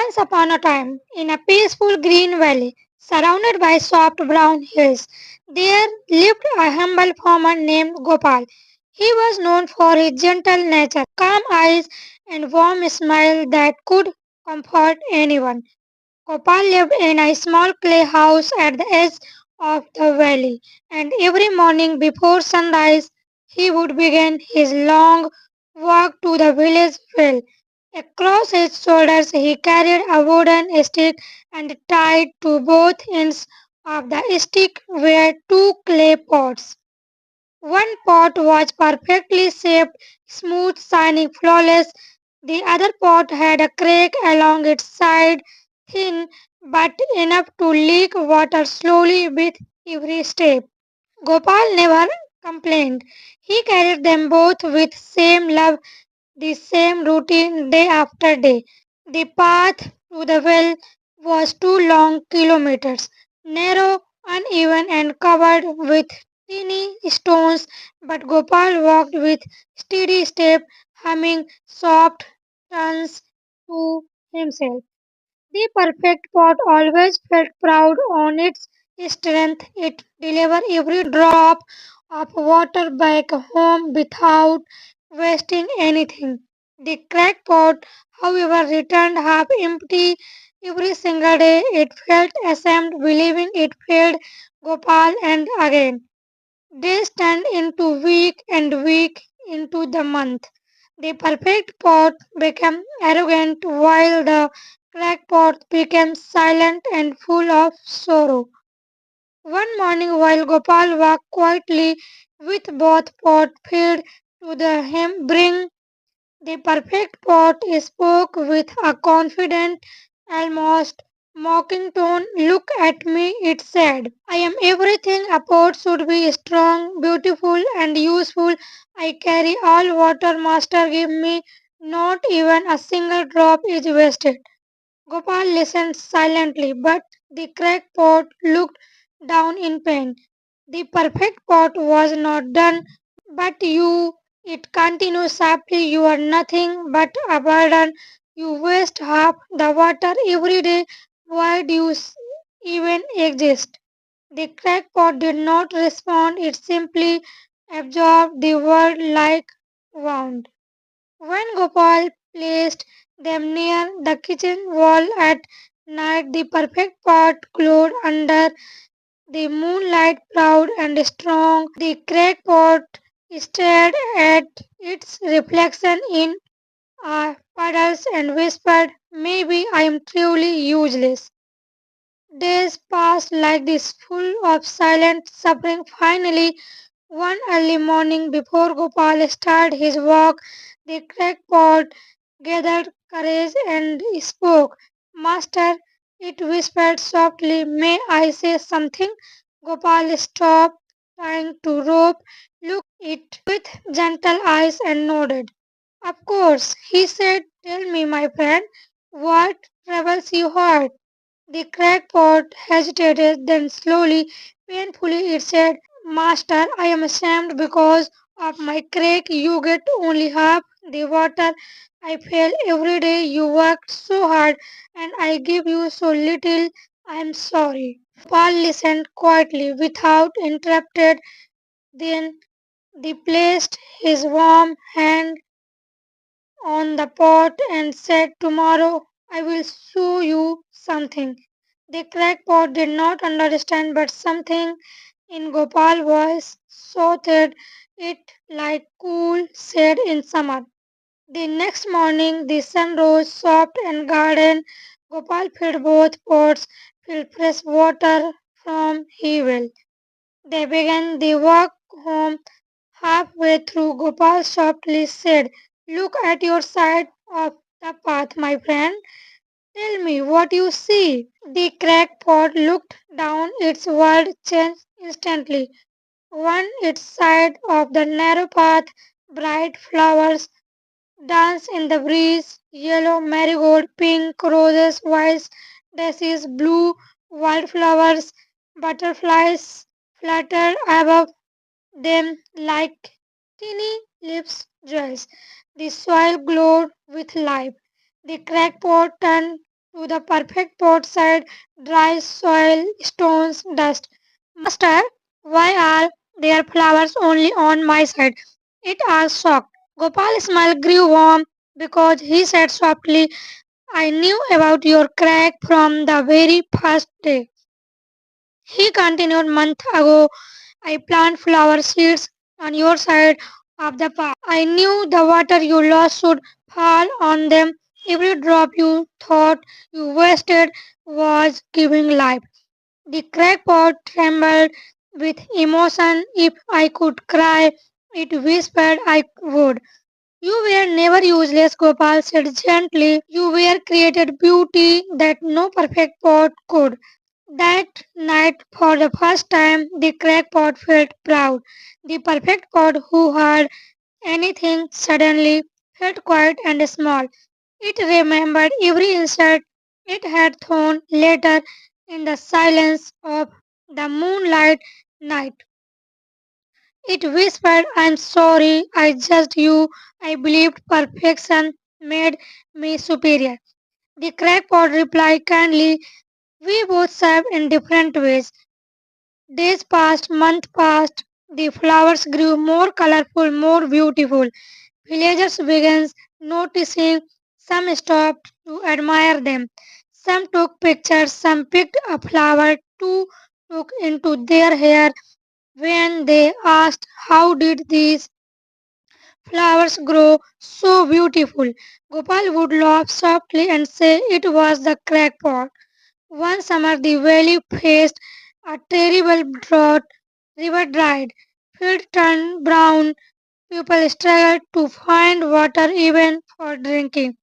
Once upon a time, in a peaceful green valley, surrounded by soft brown hills, there lived a humble farmer named Gopal. He was known for his gentle nature, calm eyes, and warm smile that could comfort anyone. Gopal lived in a small clay house at the edge of the valley, and every morning before sunrise, he would begin his long walk to the village well. Across his shoulders, he carried a wooden stick, and tied to both ends of the stick were two clay pots. One pot was perfectly shaped, smooth, shining, flawless. The other pot had a crack along its side, thin but enough to leak water slowly with every step. Gopal never complained. He carried them both with same love, the same routine day after day. The path to the well was 2 long kilometers, narrow, uneven, and covered with tiny stones, but Gopal walked with steady step, humming soft turns to himself. The perfect pot always felt proud on its strength. It delivered every drop of water back home without wasting anything. The cracked pot, however, returned half empty every single day. It felt ashamed, believing it failed Gopal, and again. Days turned into week and week into the month. The perfect pot became arrogant while the cracked pot became silent and full of sorrow. One morning while Gopal walked quietly with both pots filled to the brim, the perfect pot spoke with a confident, almost mocking tone. Look at me, it said. I am everything a pot should be strong, beautiful, and useful. I carry all water master give me. Not even a single drop is wasted. Gopal listened silently, but the cracked pot looked down in pain. The perfect pot was not done, but you, it continues sharply. You are nothing but a burden. You waste half the water every day. Why do you even exist? The cracked pot did not respond, it simply absorbed the word like wound. When Gopal placed them near the kitchen wall at night, the perfect pot glowed under the moonlight, proud and strong. The cracked pot stared at its reflection in puddles and whispered, maybe I am truly useless. Days passed like this, full of silent suffering. Finally, one early morning before Gopal started his walk, the crackpot gathered courage and spoke. Master, it whispered softly, may I say something? Gopal stopped trying to rope, looked it with gentle eyes and nodded. Of course, he said, tell me, my friend, what troubles your heart? The crackpot hesitated, then slowly, painfully it said, Master, I am ashamed because of my crack. You get only half the water I feel every day. You worked so hard and I give you so little. I am sorry. Paul listened quietly without interrupted. Then he placed his warm hand on the pot and said, tomorrow I will show you something. The crackpot did not understand, but something in Gopal's voice soothed it like cool shade in summer. The next morning, the sun rose soft and golden. Gopal filled both pots, filled fresh water from he well. They began the walk home. Halfway through, Gopal softly said, look at your side of the path, my friend. Tell me what you see. The crackpot looked down, its world changed instantly. On its side of the narrow path, bright flowers danced in the breeze, yellow marigold, pink roses, white daisies, blue wildflowers, butterflies fluttered above them like teeny lips jewels. The soil glowed with life. The crackpot turned To the perfect pot side, dry soil, stones, dust. Master, why are there flowers only on my side? It asked shocked. Gopal's smile grew warm because he said softly, I knew about your crack from the very first day. He continued month ago. I plant flower seeds on your side of the path. I knew the water you lost should fall on them. Every drop you thought you wasted was giving life. The crackpot trembled with emotion. If I could cry, it whispered I would. You were never useless, Gopal said gently. You were created beauty that no perfect pot could. That night, for the first time, the crackpot felt proud. The perfect pot who heard anything suddenly felt quiet and small. It remembered every insult it had thrown later in the silence of the moonlight night. It whispered, I'm sorry, I judged you. I believed perfection made me superior. The crackpot replied kindly, we both serve in different ways. Days passed, months passed. The flowers grew more colorful, more beautiful. Villagers began noticing. Some stopped to admire them. Some took pictures. Some picked a flower to took into their hair. When they asked how did these flowers grow so beautiful, Gopal would laugh softly and say it was the crackpot. One summer the valley faced a terrible drought. River dried, fields turned brown, people struggled to find water even for drinking.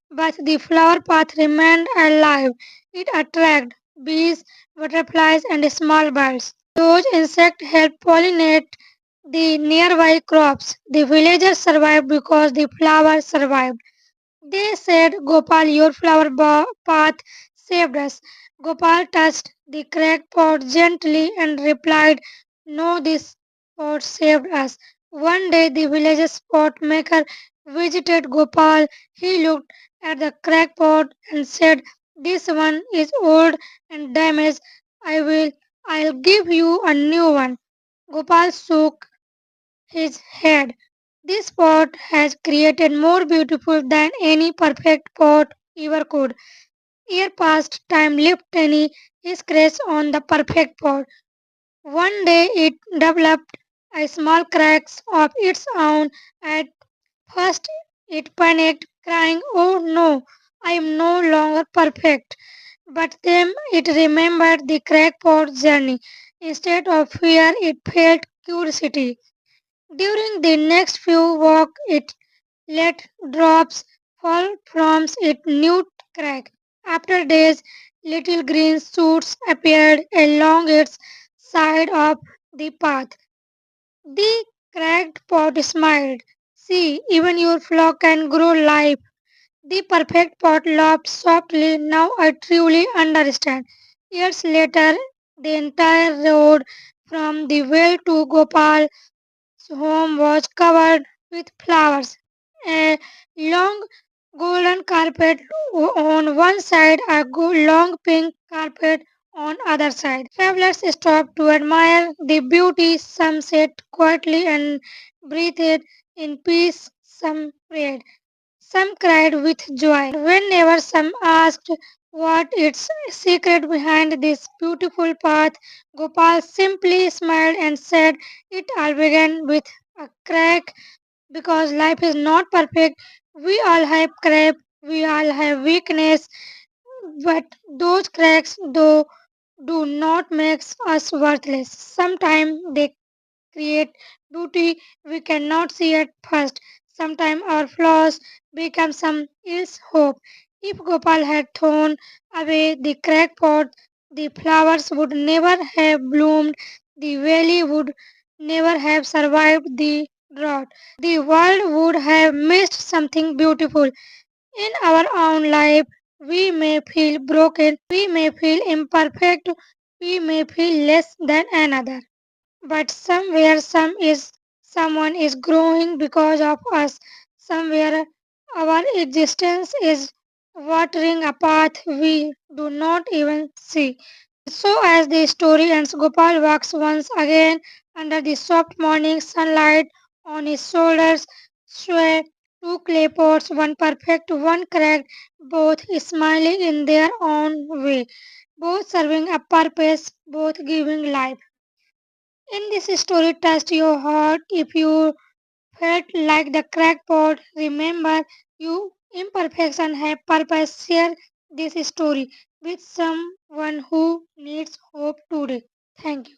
But the flower path remained alive. It attracted bees, butterflies, and small birds. Those insects helped pollinate the nearby crops. The villagers survived because the flowers survived. They said, Gopal, your path saved us. Gopal touched the cracked pot gently and replied, no, this pot saved us. One day the village's pot maker visited Gopal. He looked at the cracked pot and said, this one is old and damaged. I'll give you a new one. Gopal shook his head. This pot has created more beautiful than any perfect pot ever could. Year past, time left any scratch on the perfect pot. One day it developed a small cracks of its own. At first it panicked, crying, oh no, I am no longer perfect. But then it remembered the crackpot journey. Instead of fear, it felt curiosity. During the next few walks, it let drops fall from its new crack. After days, little green shoots appeared along its side of the path. The cracked pot smiled. See, even your flock can grow life. The perfect pot laughed softly. Now I truly understand. Years later, the entire road from the well to Gopal home was covered with flowers. A long golden carpet on one side, a long pink carpet on other side. Travelers stopped to admire the beauty. Some sat quietly and breathed in peace. Some prayed. Some cried with joy. Whenever some asked what its secret behind this beautiful path, Gopal simply smiled and said, it all began with a crack because life is not perfect. We all have cracks, we all have weakness, but those cracks though do not make us worthless. Sometimes they create beauty we cannot see at first. Sometimes our flaws become some else hope. If Gopal had thrown away the crackpot, the flowers would never have bloomed, the valley would never have survived the drought. The world would have missed something beautiful. In our own life, we may feel broken, we may feel imperfect, we may feel less than another. But somewhere someone is growing because of us. Somewhere our existence is watering a path we do not even see. So, as the story ends, Gopal walks once again under the soft morning sunlight. On his shoulders sway two clay pots, one perfect, one cracked, both smiling in their own way, both serving a purpose, both giving life. In this story, test your heart. If you felt like the crackpot, remember you imperfection have purpose. Share this story with someone who needs hope today. Thank you.